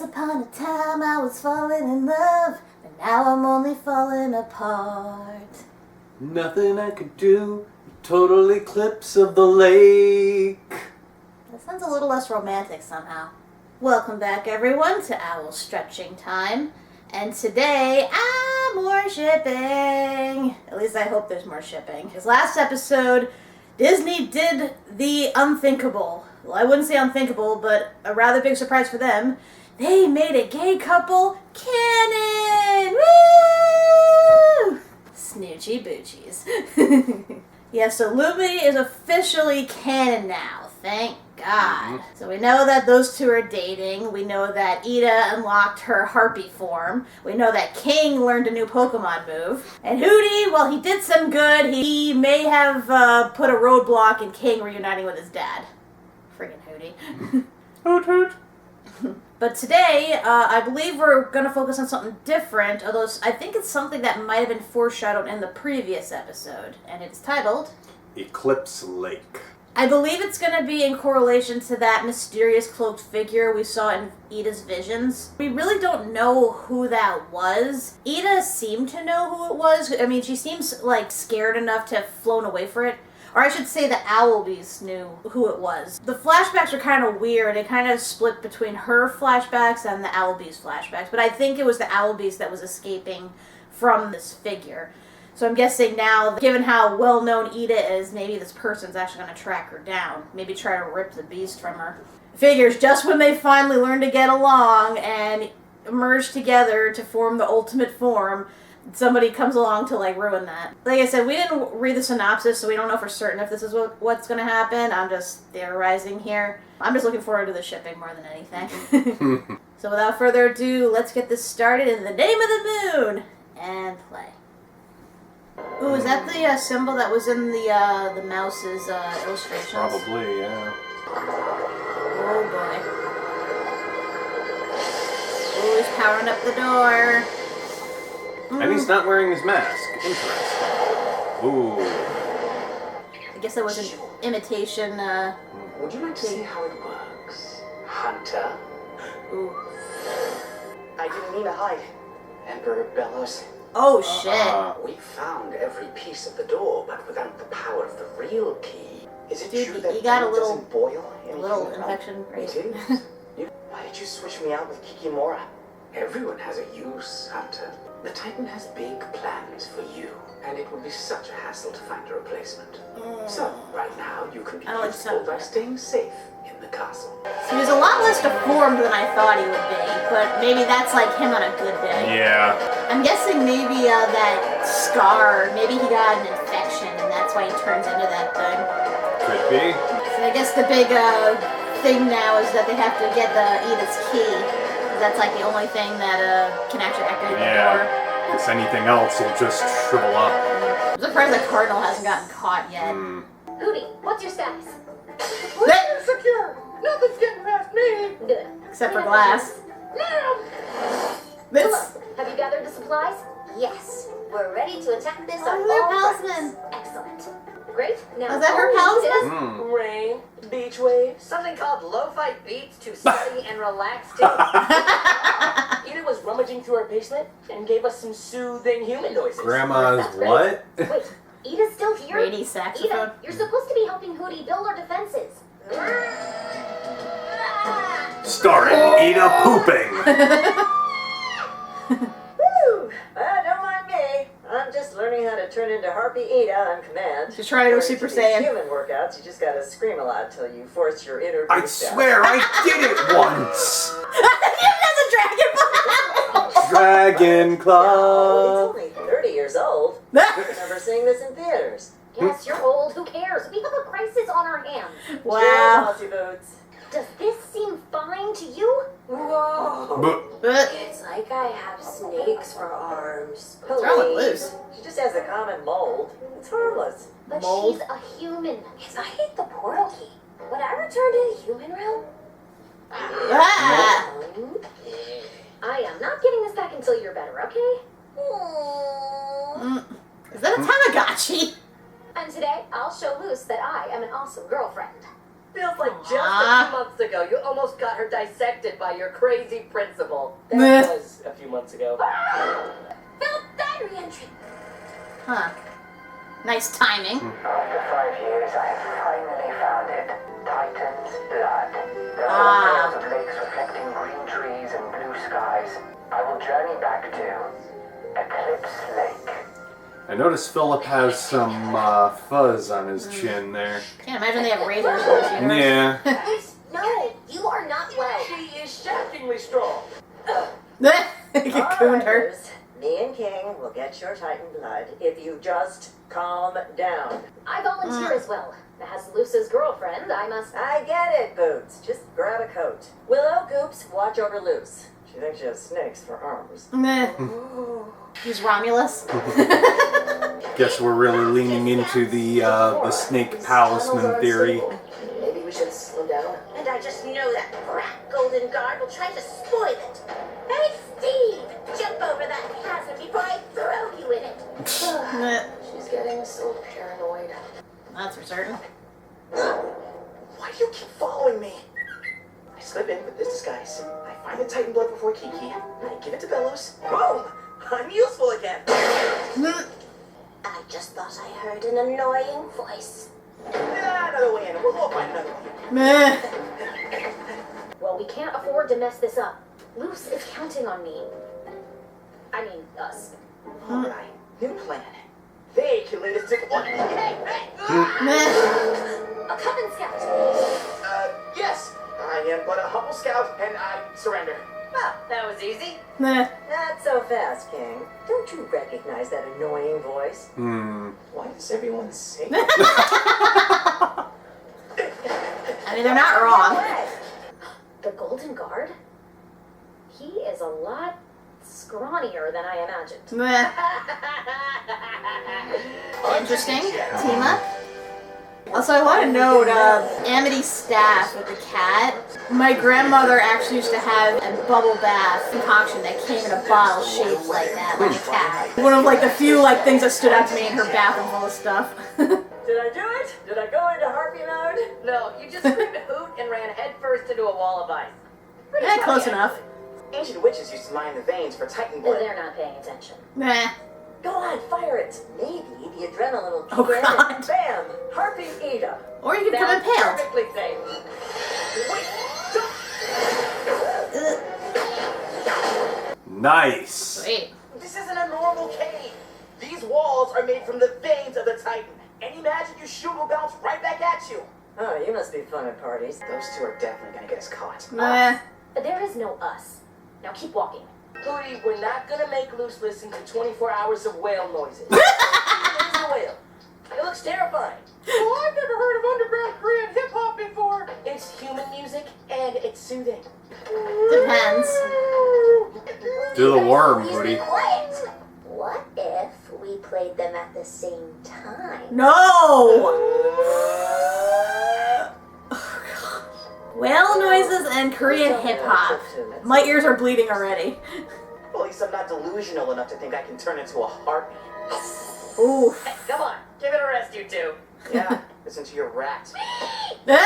upon a time I was falling in love, but now I'm only falling apart. Nothing I could do, total eclipse of the lake. That sounds a little less romantic somehow. Welcome back, everyone, to Owl Stretching Time. And today, more shipping. At least I hope there's more shipping. Because last episode, Disney did the unthinkable. Well, I wouldn't say unthinkable, but a rather big surprise for them. They made a gay couple canon! Woo! Snoochie boochies. Yeah, so Lumity is officially canon now. Thank God. So we know that those two are dating. We know that Ida unlocked her harpy form. We know that King learned a new Pokemon move. And Hootie, well, he did some good. He may have put a roadblock in King reuniting with his dad. Friggin' Hootie. Hoot hoot. But today, I believe we're going to focus on something different, although I think it's something that might have been foreshadowed in the previous episode. And it's titled Eclipse Lake. I believe it's going to be in correlation to that mysterious cloaked figure we saw in Ida's visions. We really don't know who that was. Ida seemed to know who it was. I mean, she seems like scared enough to have flown away for it. Or I should say the Owlbees knew who it was. The flashbacks are kind of weird. It kind of split between her flashbacks and the Owlbees flashbacks. But I think it was the Owlbees that was escaping from this figure. So I'm guessing now, given how well-known Ida is, maybe this person's actually going to track her down. Maybe try to rip the beast from her. Figures just when they finally learn to get along and merge together to form the ultimate form, somebody comes along to, like, ruin that. Like I said, we didn't read the synopsis, so we don't know for certain if this is what's going to happen. I'm just theorizing here. I'm just looking forward to the shipping more than anything. So without further ado, let's get this started in the name of the moon and play. Ooh, is that the symbol that was in the mouse's illustrations? Probably, yeah. Oh boy. Ooh, he's powering up the door. And he's not wearing his mask. Interesting. Ooh. I guess that was an imitation, Would you like to see how it works, Hunter? Ooh. I didn't mean to hide. Emperor Bellows. Oh, shit. We found every piece of the door, but without the power of the real key. Is it Dude, true that you got a it little- doesn't boil in A little human infection, milk? right? It is. Why did you switch me out with Kikimora? Everyone has a use, Hunter. The Titan has big plans for you, and it would be such a hassle to find a replacement. So, right now, you can be I don't like useful that. by staying safe in the castle. So he's a lot less deformed than I thought he would be, but maybe that's like him on a good day. Yeah. I'm guessing maybe that scar, maybe he got an infection and that's why he turns into that thing. Could be. So I guess the big thing now is that they have to get Edith's key, because that's like the only thing that can actually activate the door. If anything else, will just shrivel up. I'm surprised the Cardinal hasn't gotten caught yet. Hootie, what's your status? We're secure. Nothing's getting past me. Good. Except for Glass. Ma'am. This. Hello. Have you gathered the supplies? Yes. We're ready to attack this Oh, on they're all palisman. fronts. Excellent. Great. Now, Was that her all we need palisman? is Rain, beach waves. Something called lo-fi beats to study and relax to. Ida was rummaging through her basement and gave us some soothing human noises. Grandma's That's great. what? Wait, Ida's still here? Brady saxophone. Ida, you're supposed to be helping Hootie build our defenses. Starring Ida pooping. Woo! Don't mind me. I'm just learning how to turn into Harpy Ida on command. She's trying to go According Super to these Saiyan. Human workouts, you just gotta scream a lot till you force your inner I beast out. swear I did it once. That's a dragon. Dragon Oh, Claw. he's only 30 years old. I remember seeing this in theaters. Yes, you're old. Who cares? We have a crisis on our hands. Wow. Cheers, Aussie boots. Does this seem fine to you? Whoa. But It's like I have snakes for arms. what's wrong with Please. Liz? She just has a common mold. It's harmless. But Mold? she's a human. If I hit the portal key, would I return to the human realm? Ah. I am not getting this back until you're better, okay? Is that a Tamagotchi? And today, I'll show Luce that I am an awesome girlfriend. Feels like just a few months ago you almost got her dissected by your crazy principal. That was a few months ago. Filip diary entry. Huh. Nice timing. After 5 years, I have finally found it. Titan's blood. There are Ah. tales of lakes reflecting green trees and blue skies. I will journey back to Eclipse Lake. I noticed Filip has some fuzz on his chin there. Can't imagine they have razors in this universe. Yeah. No, you are not well. She is shockingly strong. Cocooned her. Alright, me and King will get your Titan blood if you just calm down. I volunteer as well. As Luce's girlfriend, I must... I get it, Boots. Just grab a coat. Willow, Goops, watch over Luce. She thinks she has snakes for arms. Meh. He's Romulus. Guess we're really leaning into the snake palisman theory. Maybe we should slow down. And I just know that brat Golden Guard will try to spoil it. Hey, Steve! Jump over that chasm before I throw you in it. Meh. She's getting so paranoid. That's for certain. Why do you keep following me? I slip in with this disguise. I find the Titan blood before Kiki. I give it to Bellows. Boom! I'm useful again. I just thought I heard an annoying voice. Another way in. We'll find another one. Meh. Well, we can't afford to mess this up. Luce is counting on me. I mean, us. Alright, new plan. They can lead us to... Hey! Meh. A coven scout. Yes! I am but a humble scout, and I surrender. Ah, that was easy. Meh. Not so fast, King. Don't you recognize that annoying voice? Why does everyone say I mean, they're not wrong. The Golden Guard? He is a lot scrawnier than I imagined. Meh. Interesting. Team up. Also, I want to note Amity's staff with the cat. My grandmother actually used to have a bubble bath concoction that came in a bottle shaped like that, like a cat. One of like the few things that stood out to me in her bathroom full of stuff. Did I do it? Did I go into harpy mode? No, you just screamed a hoot and ran headfirst into a wall of ice. Close enough. Ancient witches used to mine the veins for Titan blood. They're not paying attention. Meh. Go on, fire it. Maybe the adrenaline will kick Oh, in God. and bam! Harpy Ida. Or you could come Sounds impaled. perfectly safe. Nice. Sweet. This isn't a normal cave. These walls are made from the veins of the Titan. Any magic you shoot will bounce right back at you. Oh, you must be fun at parties. Those two are definitely gonna get us caught. Meh. But there is no us. Now keep walking. Hootie, we're not gonna make Luce listen to 24 hours of whale noises. There's a whale. It looks terrifying. Well, I've never heard of underground Korean hip-hop before. It's human music and it's soothing. Depends. Do the worm, Please be Woody. quiet. What if we played them at the same time? No! Whale noises and Korean hip hop. My ears are bleeding already. Well, at least I'm not delusional enough to think I can turn into a harpy. Oof. Hey, come on, give it a rest, you two. Yeah, listen to your rat. I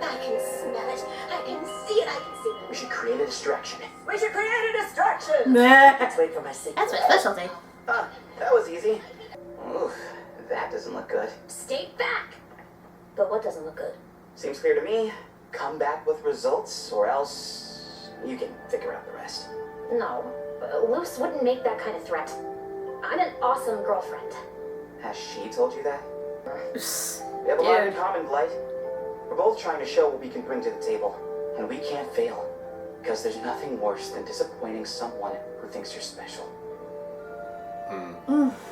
can smell it. I can see it. I can see it. We should create a distraction. We should create a distraction. Meh. Let's wait for my secret. That's my specialty. Ah, that was easy. Oof, that doesn't look good. Stay back. But what doesn't look good? Seems clear to me. Come back with results, or else you can figure out the rest. No, Luce wouldn't make that kind of threat. I'm an awesome girlfriend. Has she told you that? We have a lot in Dude. common, Blight. We're both trying to show what we can bring to the table, and we can't fail. Because there's nothing worse than disappointing someone who thinks you're special.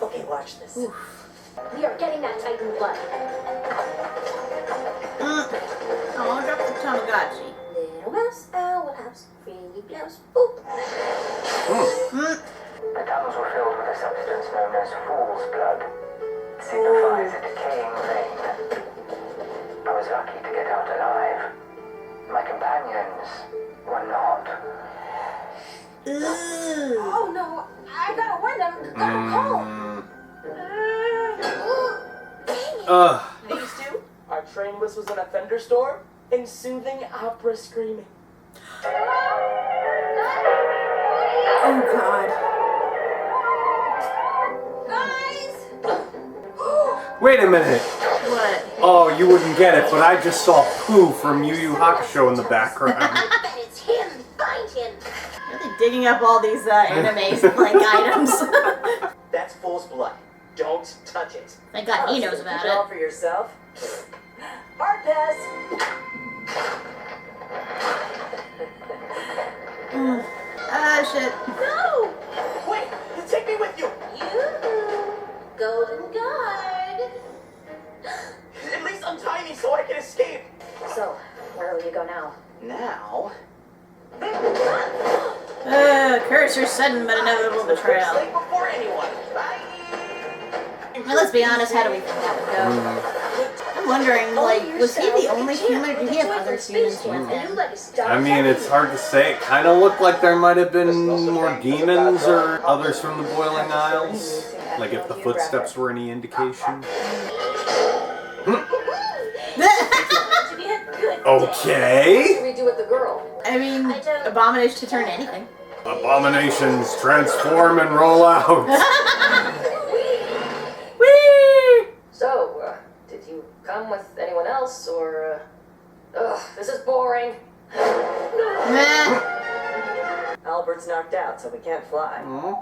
Okay, watch this. We are getting that Titan blood. I want to drop the Tamagotchi. Little mouse, owl house, freely blouse, boop. The tunnels were filled with a substance known as fool's blood. It signifies a decaying vein. I was lucky to get out alive. My companions were not. Oh no, I gotta warn them. Got a cold. Ugh. These two are train whistles in a thunderstorm and soothing opera screaming. Oh God. Guys! Wait a minute. What? Oh, you wouldn't get it, but I just saw Pooh from Yu Yu Hakusho in the background. I bet it's him. Find him. Really digging up all these animes like items. That's fool's blood. Don't touch it. Thank God he Oh, knows so about keep it all it. for yourself. Hard pass. Ah, shit. No! Wait, take me with you. You, Golden Guard. At least untie me so I can escape. So, where will you go now? Now. Curse your sudden but inevitable betrayal. Sleep before anyone. Bye. Now, let's be honest, how do we think that would go? I'm wondering, like, was he the only human, or did he have other humans with him? I mean, it's hard to say. It kind of looked like there might have been more demons or others from the Boiling Isles. Like if the footsteps were any indication. Okay. What do we do with the girl? I mean, Abomination to turn anything. Abominations transform and roll out. Whee! So, did you come with anyone else, or, this is boring. Nah. Albert's knocked out, so we can't fly. Oh,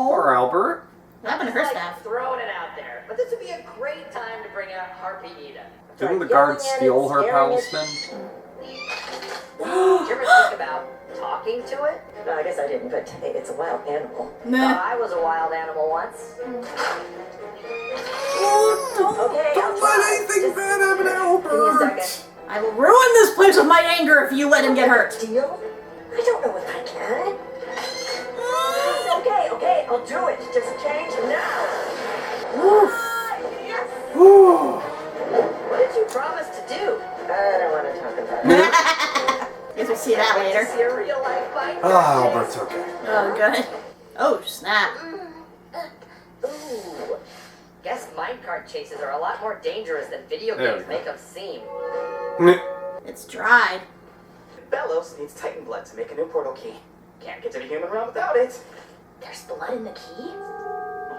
Poor Albert. what happened to her staff? Throwing it out there, but this would be a great time to bring out Harpy Ida. Didn't the guards steal her talisman? Did you ever think about talking to it? No, I guess I didn't, but hey, it's a wild animal. Nah. I was a wild animal once. Okay, Don't let anything bad happen to Give me a Albert. second. I will ruin this place with my anger if you let him get hurt. Deal? I don't know if I can. Okay, I'll do it. Just change now. Yes! What did you promise to do? I don't want to talk about it. Guess we'll see that later. See a real life fight? Oh, Albert's okay. Oh, good. Oh, snap. Ooh. Guess minecart chases are a lot more dangerous than video There games we go. make them seem. It's dried. Bellows needs Titan blood to make a new portal key. Can't get to the human realm without it. There's blood in the key?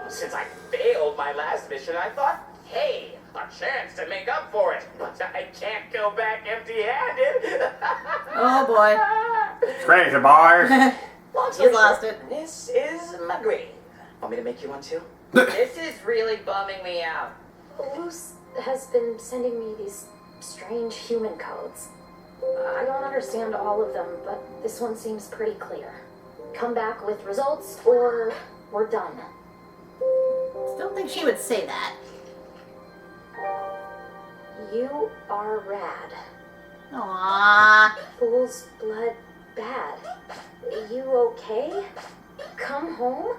Since I failed my last mission, I thought, hey, a chance to make up for it. But I can't go back empty-handed. Oh, boy. Crazy boy. Long story You lost short, it. This is my grave. Want me to make you one too? This is really bumming me out. Luce has been sending me these strange human codes. I don't understand all of them, but this one seems pretty clear. Come back with results, or we're done. Still think she would say that. You are rad. Aww. Fool's blood bad. You okay? Come home?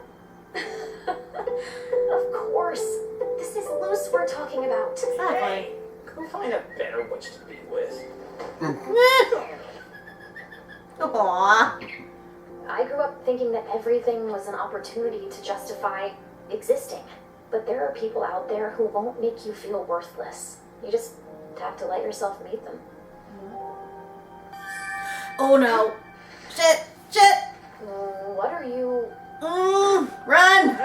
Of course. This is Luce we're talking about. Exactly. Go find a better witch to be with. Aww. I grew up thinking that everything was an opportunity to justify existing. But there are people out there who won't make you feel worthless. You just have to let yourself meet them. Oh no. Shit. Shit. What are you... Run.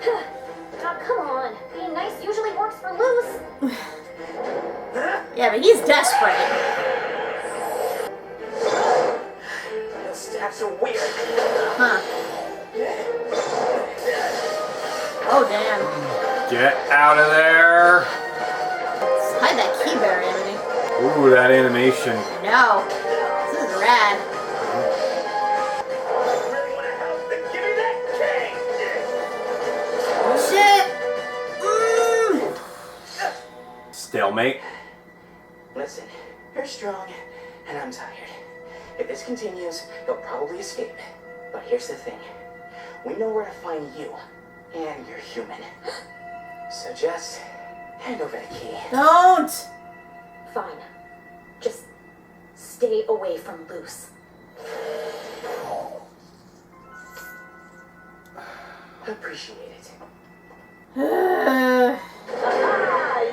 Oh, come on. Being nice usually works for Luce. Yeah, but he's desperate. Those stabs are weird. Huh. Oh, damn. Get out of there. Let's hide that key bear, Amity. Ooh, that animation. No. This is rad. Really want to help? Then give me that cake. Shit. Stalemate. Listen, you're strong, and I'm tired. If this continues, you'll probably escape. But here's the thing. We know where to find you, and you're human. So just hand over the key. Don't. Fine. Just stay away from Luce. Appreciate it. Ah,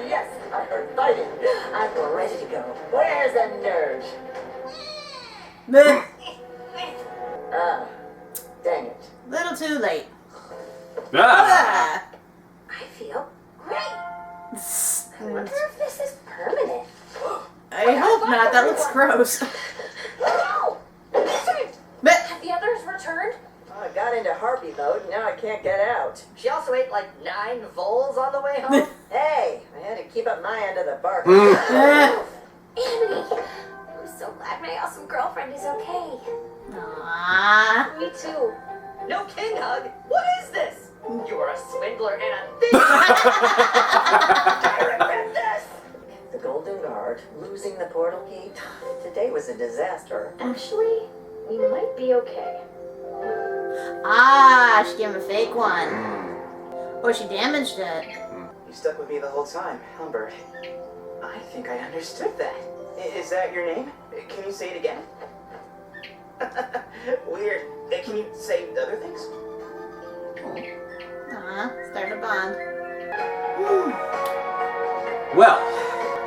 yes, I heard fighting. I'm ready to go. Where's the nerd? Bleh. Dang it. Little too late. Ah. I feel great. I wonder if this is permanent. I hope not. That looks gross. Oh! But Have the others returned? I got into harpy mode, now I can't get out. She also ate like 9 voles on the way home. Hey, I had to keep up my end of the bargain. Amity, I'm so glad my awesome girlfriend is okay. Aww. Me too. No king hug? What is this? You are a swindler and a thief! I regret this! The Golden Guard, losing the portal key. Today was a disaster. Actually, we might be okay. Ah, she gave him a fake one. Or she damaged it. You stuck with me the whole time, Humbert. I think I understood that. Is that your name? Can you say it again? Weird. Can you say other things? Starting a bond. Well,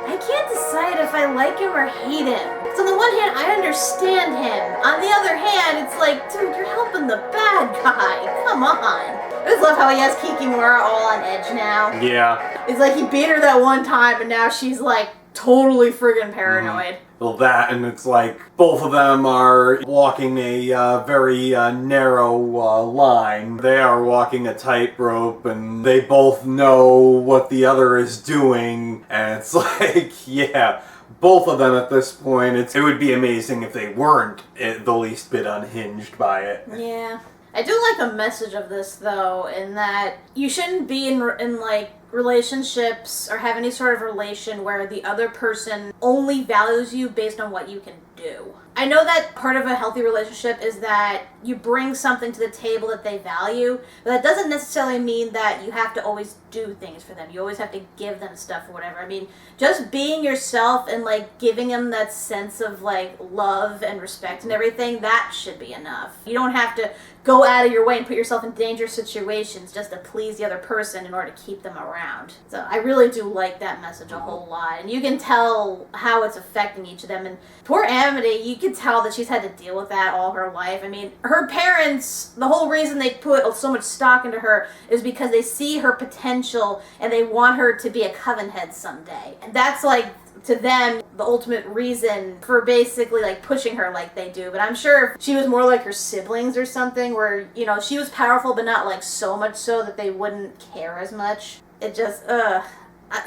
I can't decide if I like him or hate him. So on the one hand, I understand him. On the other hand, it's like, dude, you're helping the bad guy. Come on. I just love how he has Kikimora all on edge now. yeah. It's like he beat her that one time, and now she's like totally friggin' paranoid. Well, that, and it's like both of them are walking a very narrow line. They are walking a tightrope, and they both know what the other is doing. And it's like, yeah, both of them at this point, it would be amazing if they weren't the least bit unhinged by it. Yeah. I do like the message of this, though, in that you shouldn't be in like, relationships or have any sort of relation where the other person only values you based on what you can do. I know that part of a healthy relationship is that you bring something to the table that they value, but that doesn't necessarily mean that you have to always do things for them. You always have to give them stuff or whatever. I mean, just being yourself and, like, giving them that sense of, like, love and respect and everything, that should be enough. You don't have to go out of your way and put yourself in dangerous situations just to please the other person in order to keep them around. So I really do like that message a whole lot. And you can tell how it's affecting each of them. And poor Amity, you can tell that she's had to deal with that all her life. I mean, her parents, the whole reason they put so much stock into her is because they see her potential and they want her to be a coven head someday. And that's like, to them, the ultimate reason for basically, like, pushing her like they do. But I'm sure if she was more like her siblings or something, where, you know, she was powerful, but not, like, so much so that they wouldn't care as much. It just,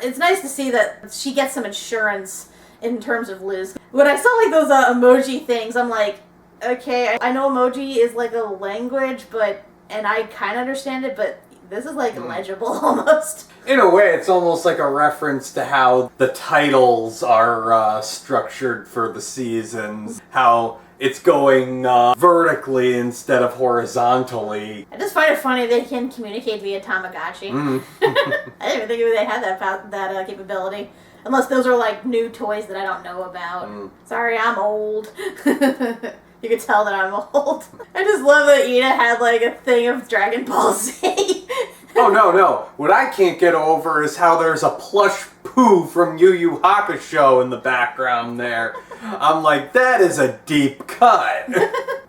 it's nice to see that she gets some insurance in terms of Liz. When I saw, like, those emoji things, I'm like, okay, I know emoji is, like, a language, and I kind of understand it, but this is, like, legible almost. In a way, it's almost like a reference to how the titles are structured for the seasons. How it's going vertically instead of horizontally. I just find it funny they can communicate via Tamagotchi. I didn't even think they had that capability. Unless those are, like, new toys that I don't know about. Sorry, I'm old. You can tell that I'm old. I just love that Ida had, like, a thing of Dragon Ball Z. Oh, no. What I can't get over is how there's a plush Pooh from Yu Yu Hakusho in the background there. I'm like, that is a deep cut.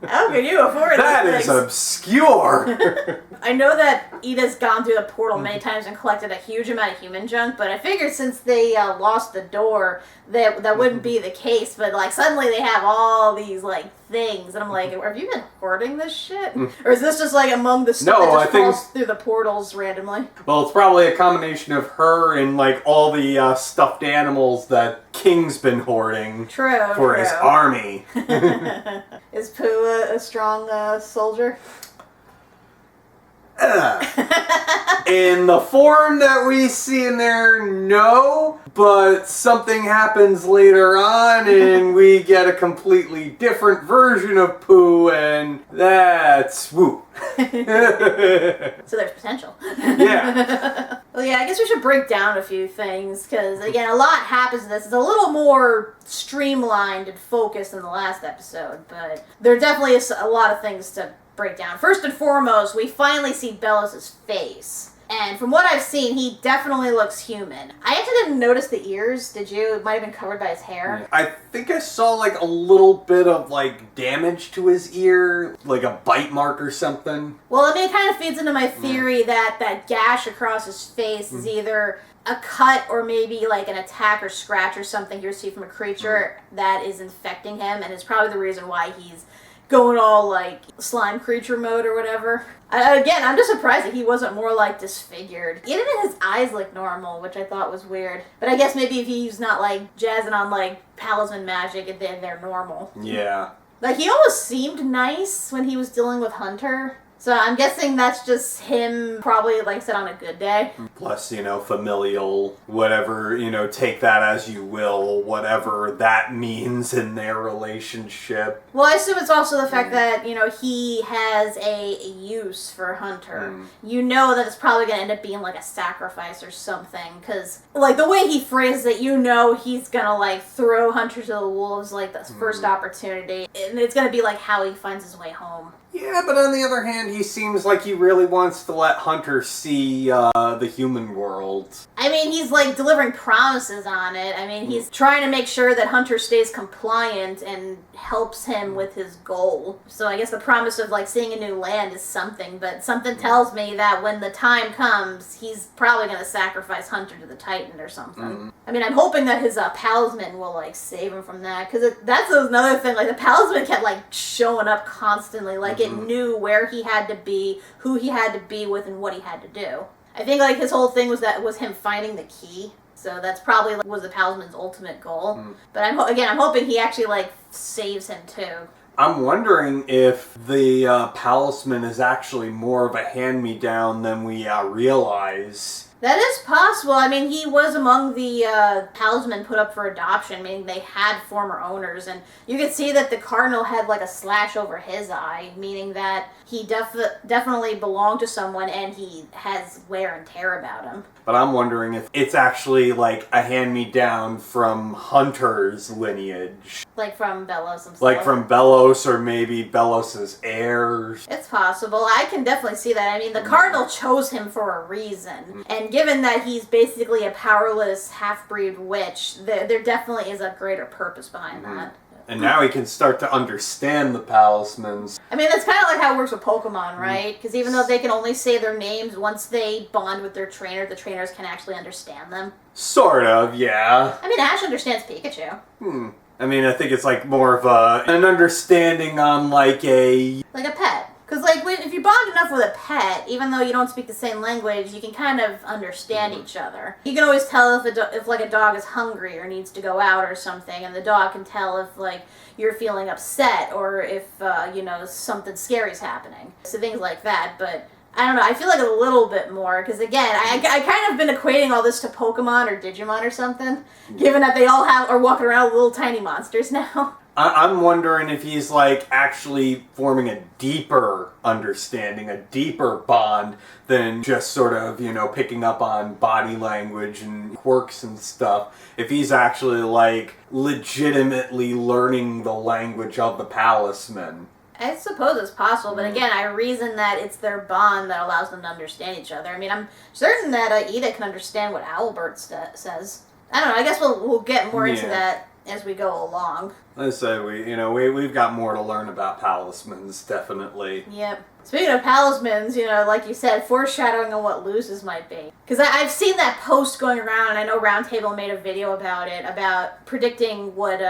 How can you afford that? That is obscure. I know that Ida's gone through the portal many times and collected a huge amount of human junk, but I figured since they lost the door, that wouldn't be the case. But, like, suddenly they have all these, like, things, and I'm like, have you been hoarding this shit? Or is this just, like, among the stuff that just falls through the portals randomly? Well, it's probably a combination of her and, like, all the stuffed animals that King's been hoarding for his army. Is Pooh a strong soldier? In the form that we see in there, no. But something happens later on and we get a completely different version of Pooh, and that's woo. So there's potential. Yeah. Well, yeah, I guess we should break down a few things, because, again, a lot happens in this. It's a little more streamlined and focused than the last episode, but there definitely is a lot of things to break down. First and foremost, we finally see Bellos' face. And from what I've seen, he definitely looks human. I actually didn't notice the ears, did you? It might have been covered by his hair. Yeah. I think I saw like a little bit of like damage to his ear, like a bite mark or something. Well, I mean, it kind of feeds into my theory that that gash across his face is either a cut or maybe like an attack or scratch or something you receive from a creature that is infecting him, and it's probably the reason why he's going all like slime creature mode or whatever. Again, I'm just surprised that he wasn't more like disfigured. Even his eyes look normal, which I thought was weird. But I guess maybe if he's not like jazzing on like talisman magic, then they're normal. Yeah. Like he almost seemed nice when he was dealing with Hunter. So I'm guessing that's just him probably, like I said, on a good day. Plus, familial, whatever, take that as you will, whatever that means in their relationship. Well, I assume it's also the fact that, he has a use for Hunter. You know that it's probably going to end up being like a sacrifice or something, because, like, the way he phrases it, he's going to, like, throw Hunter to the wolves, like, the first opportunity. And it's going to be, like, how he finds his way home. Yeah, but on the other hand, he seems like he really wants to let Hunter see the human world. I mean, he's, like, delivering promises on it. I mean, he's trying to make sure that Hunter stays compliant and helps him with his goal. So I guess the promise of, like, seeing a new land is something, but something tells me that when the time comes, he's probably going to sacrifice Hunter to the Titan or something. I mean, I'm hoping that his palisman will, like, save him from that, because that's another thing. Like, the palisman kept, like, showing up constantly. Like, it knew where he had to be, who he had to be with, and what he had to do. I think, like, his whole thing was him finding the key. So that's probably like, was the palisman's ultimate goal. But I'm hoping he actually, like, saves him, too. I'm wondering if the palisman is actually more of a hand-me-down than we realize. That is possible. I mean, he was among the talisman put up for adoption. I mean, they had former owners, and you could see that the cardinal had like a slash over his eye, meaning that he definitely belonged to someone, and he has wear and tear about him. But I'm wondering if it's actually like a hand-me-down from Hunter's lineage. Like from Belos himself. Like from Belos, or maybe Belos's heirs. It's possible. I can definitely see that. I mean, the cardinal chose him for a reason. And given that he's basically a powerless half-breed witch, there definitely is a greater purpose behind that. And now he can start to understand the palismans. I mean, that's kind of like how it works with Pokemon, right? Because even though they can only say their names, once they bond with their trainer, the trainers can actually understand them. Sort of, yeah. I mean, Ash understands Pikachu. I mean, I think it's like more of an understanding on like a... Like a pet. Because, like, if you bond enough with a pet, even though you don't speak the same language, you can kind of understand each other. You can always tell if like, a dog is hungry or needs to go out or something, and the dog can tell if, like, you're feeling upset or if, something scary's happening. So things like that, but... I don't know, I feel like a little bit more, because again, I kind of been equating all this to Pokemon or Digimon or something, given that they all are walking around with little tiny monsters now. I'm wondering if he's like actually forming a deeper understanding, a deeper bond than just sort of, picking up on body language and quirks and stuff. If he's actually like legitimately learning the language of the palisman. I suppose it's possible, but again, I reason that it's their bond that allows them to understand each other. I mean, I'm certain that Ida can understand what Owlbert says. I don't know, I guess we'll get more into that as we go along. Let's say we've got more to learn about palismans, definitely. Yep. Speaking of palismans, like you said, foreshadowing on what Luce's might be. Because I've seen that post going around, and I know Roundtable made a video about it, about predicting what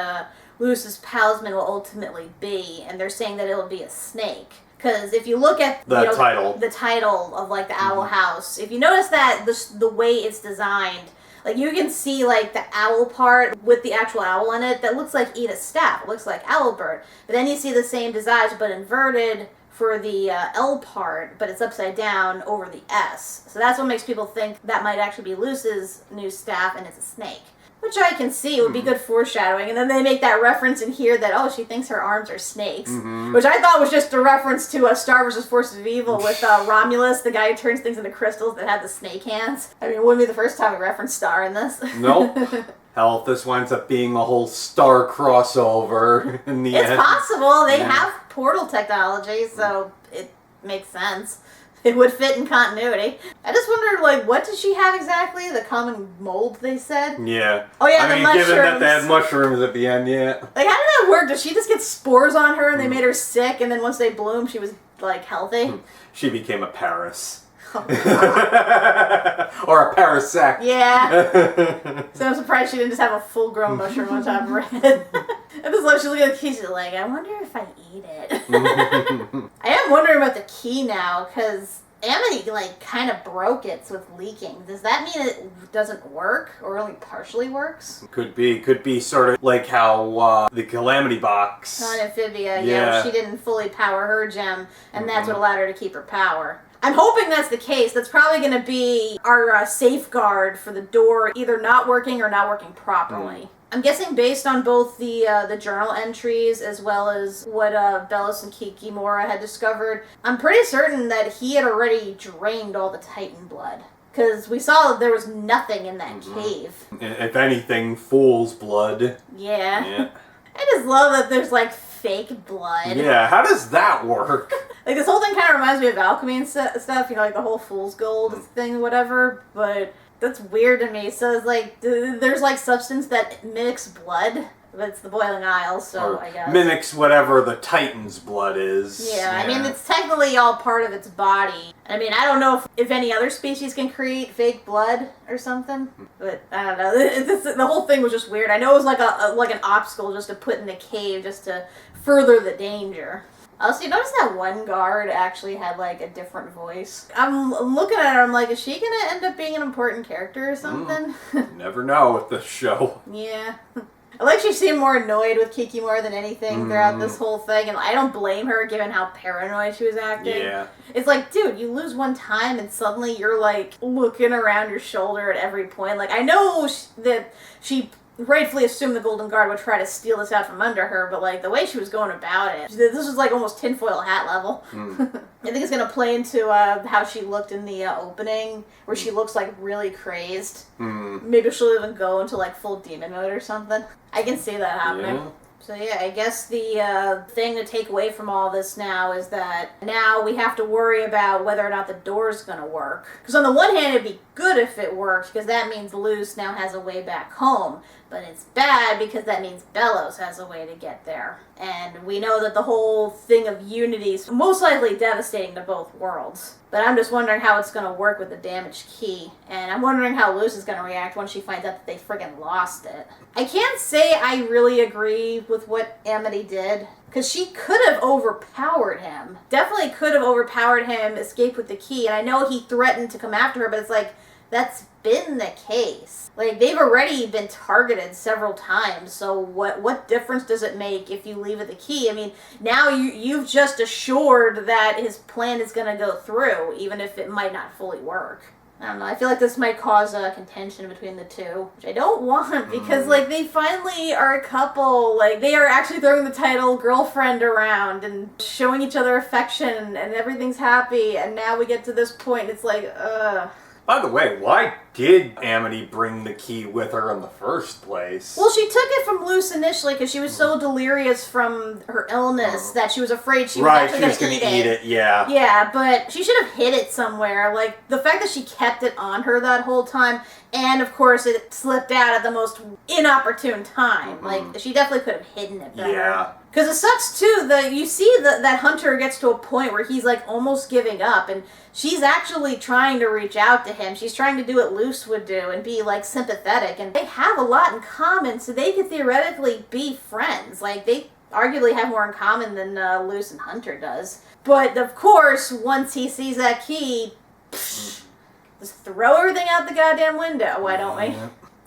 Luce's palisman will ultimately be, and they're saying that it'll be a snake. Because if you look at the title of like the Owl House, if you notice that the way it's designed, like you can see like the owl part with the actual owl in it that looks like Ida's staff. It looks like Owlbert. But then you see the same designs but inverted for the L part, but it's upside down over the S. So that's what makes people think that might actually be Luce's new staff, and it's a snake. Which I can see would be good foreshadowing. And then they make that reference in here that, she thinks her arms are snakes. Which I thought was just a reference to Star vs. Forces of Evil with Romulus, the guy who turns things into crystals that had the snake hands. I mean, it wouldn't be the first time we referenced Star in this. Nope. Hell, if this winds up being a whole Star crossover in the end. It's possible. They have portal technology, so it makes sense. It would fit in continuity. I just wondered, like, what did she have exactly? The common mold, they said? Yeah. Oh, yeah, I mean, given that they had mushrooms at the end, yeah. Like, how did that work? Did she just get spores on her and they made her sick, and then once they bloomed, she was, like, healthy? She became a Paris. Oh, or a parasect. Yeah. So I'm surprised she didn't just have a full-grown mushroom on top of her head. I just love she's looking at the key. She's like, I wonder if I eat it. I am wondering about the key now, because Amity, like, kind of broke it with leaking. Does that mean it doesn't work, or only partially works? Could be sort of like how the Calamity box. On Amphibia, yeah. She didn't fully power her gem, and that's what allowed her to keep her power. I'm hoping that's the case. That's probably going to be our safeguard for the door either not working or not working properly. I'm guessing based on both the journal entries as well as what Bellos and Kikimora had discovered, I'm pretty certain that he had already drained all the Titan blood. Because we saw that there was nothing in that cave. If anything, fool's blood. Yeah. I just love that there's, like, fake blood. Yeah, how does that work? Like, this whole thing kind of reminds me of alchemy and stuff, you know, like the whole fool's gold thing, whatever, but that's weird to me. So it's like, there's, like, substance that mimics blood, but it's the boiling isle, so Or I guess. mimics whatever the Titan's blood is. Yeah, I mean, it's technically all part of its body. I mean, I don't know if any other species can create fake blood or something, but I don't know. The whole thing was just weird. I know it was like an obstacle just to put in the cave just to further the danger. Also, you notice that one guard actually had, like, a different voice? I'm looking at her, I'm like, is she gonna end up being an important character or something? Never know with this show. Yeah. I like she seemed more annoyed with Kikimora than anything throughout this whole thing, and I don't blame her given how paranoid she was acting. Yeah. It's like, dude, you lose one time and suddenly you're, like, looking around your shoulder at every point. Like, I know that she rightfully assumed the Golden Guard would try to steal this out from under her, but, like, the way she was going about it, this was, like, almost tinfoil hat level. I think it's going to play into how she looked in the opening, where she looks, like, really crazed. Maybe she'll even go into, like, full demon mode or something. I can see that happening. Yeah. So yeah, I guess the thing to take away from all this now is that now we have to worry about whether or not the door's going to work. Because on the one hand, it'd be good if it worked, because that means Luce now has a way back home. But it's bad because that means Bellos has a way to get there. And we know that the whole thing of unity is most likely devastating to both worlds. But I'm just wondering how it's going to work with the damaged key. And I'm wondering how Luce is going to react when she finds out that they friggin' lost it. I can't say I really agree with what Amity did, because she could have overpowered him. Definitely could have overpowered him, escaped with the key. And I know he threatened to come after her, but it's like, that's been the case. Like, they've already been targeted several times, so what difference does it make if you leave it the key? I mean, now you've just assured that his plan is going to go through, even if it might not fully work. I don't know, I feel like this might cause a contention between the two, which I don't want, because, like, they finally are a couple. Like, they are actually throwing the title girlfriend around and showing each other affection, and everything's happy, and now we get to this point, it's like, ugh. By the way, why did Amity bring the key with her in the first place? Well, she took it from Luce initially because she was so delirious from her illness that she was afraid she was actually going to eat it. Yeah. Yeah, but she should have hid it somewhere. Like, the fact that she kept it on her that whole time, and of course it slipped out at the most inopportune time. Like, she definitely could have hidden it better. Yeah. Because it sucks, too, that you see that Hunter gets to a point where he's, like, almost giving up, and she's actually trying to reach out to him. She's trying to do what Luce would do and be, like, sympathetic, and they have a lot in common, so they could theoretically be friends. Like, they arguably have more in common than Luce and Hunter does. But, of course, once he sees that key, just throw everything out the goddamn window, why don't we?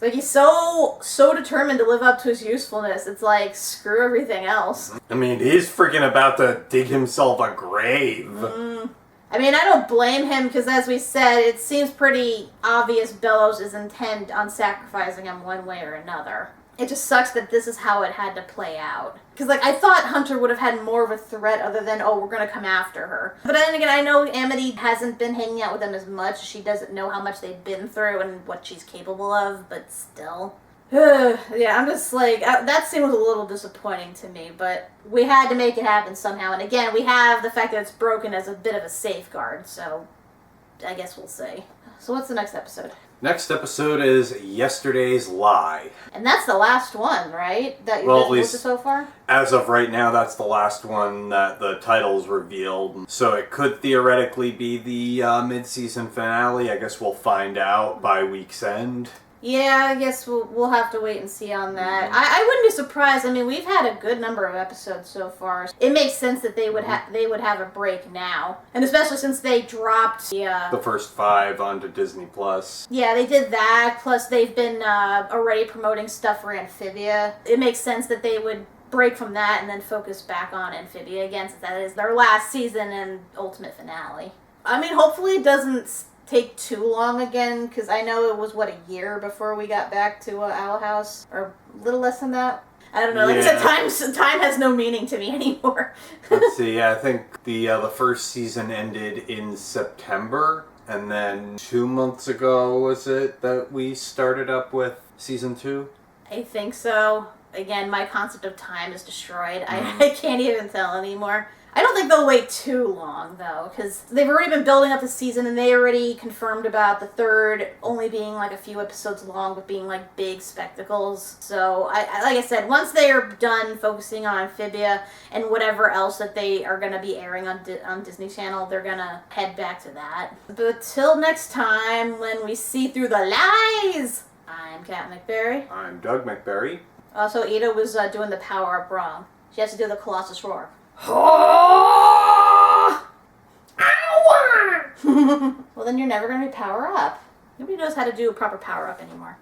Like, he's so determined to live up to his usefulness, it's like, screw everything else. I mean, he's freaking about to dig himself a grave. I mean, I don't blame him, because as we said, it seems pretty obvious Bellos is intent on sacrificing him one way or another. It just sucks that this is how it had to play out. Because, like, I thought Hunter would have had more of a threat other than, oh, we're going to come after her. But then again, I know Amity hasn't been hanging out with them as much. She doesn't know how much they've been through and what she's capable of, but still. Yeah, I'm just like, that scene was a little disappointing to me, but we had to make it happen somehow. And again, we have the fact that it's broken as a bit of a safeguard, so I guess we'll see. So what's the next episode? Next episode is Yesterday's Lie. And that's the last one, right? That you've Well, looked at so far? As of right now, that's the last one that the title's revealed. So it could theoretically be the mid-season finale. I guess we'll find out by week's end. Yeah, I guess we'll have to wait and see on that. I wouldn't be surprised. I mean, we've had a good number of episodes so far. It makes sense that they would have a break now, and especially since they dropped the first 5 onto Disney Plus. Yeah, they did that. Plus, they've been already promoting stuff for Amphibia. It makes sense that they would break from that and then focus back on Amphibia again, since that is their last season and ultimate finale. I mean, hopefully it doesn't take too long again, because I know it was, a year before we got back to Owl House? Or a little less than that? I don't know. Like I said, time has no meaning to me anymore. Let's see, I think the first season ended in September, and then 2 months ago, was it, that we started up with season 2? I think so. Again, my concept of time is destroyed. I can't even tell anymore. I don't think they'll wait too long, though, because they've already been building up the season, and they already confirmed about the third only being, a few episodes long, but being, big spectacles. So, like I said, once they are done focusing on Amphibia and whatever else that they are going to be airing on Disney Channel, they're going to head back to that. But till next time, when we see through the lies, I'm Kat McBerry. I'm Doug McBerry. Also, Ida was doing the power-up wrong. She has to do the Colossus Roar. Well, then you're never going to be power up. Nobody knows how to do a proper power up anymore.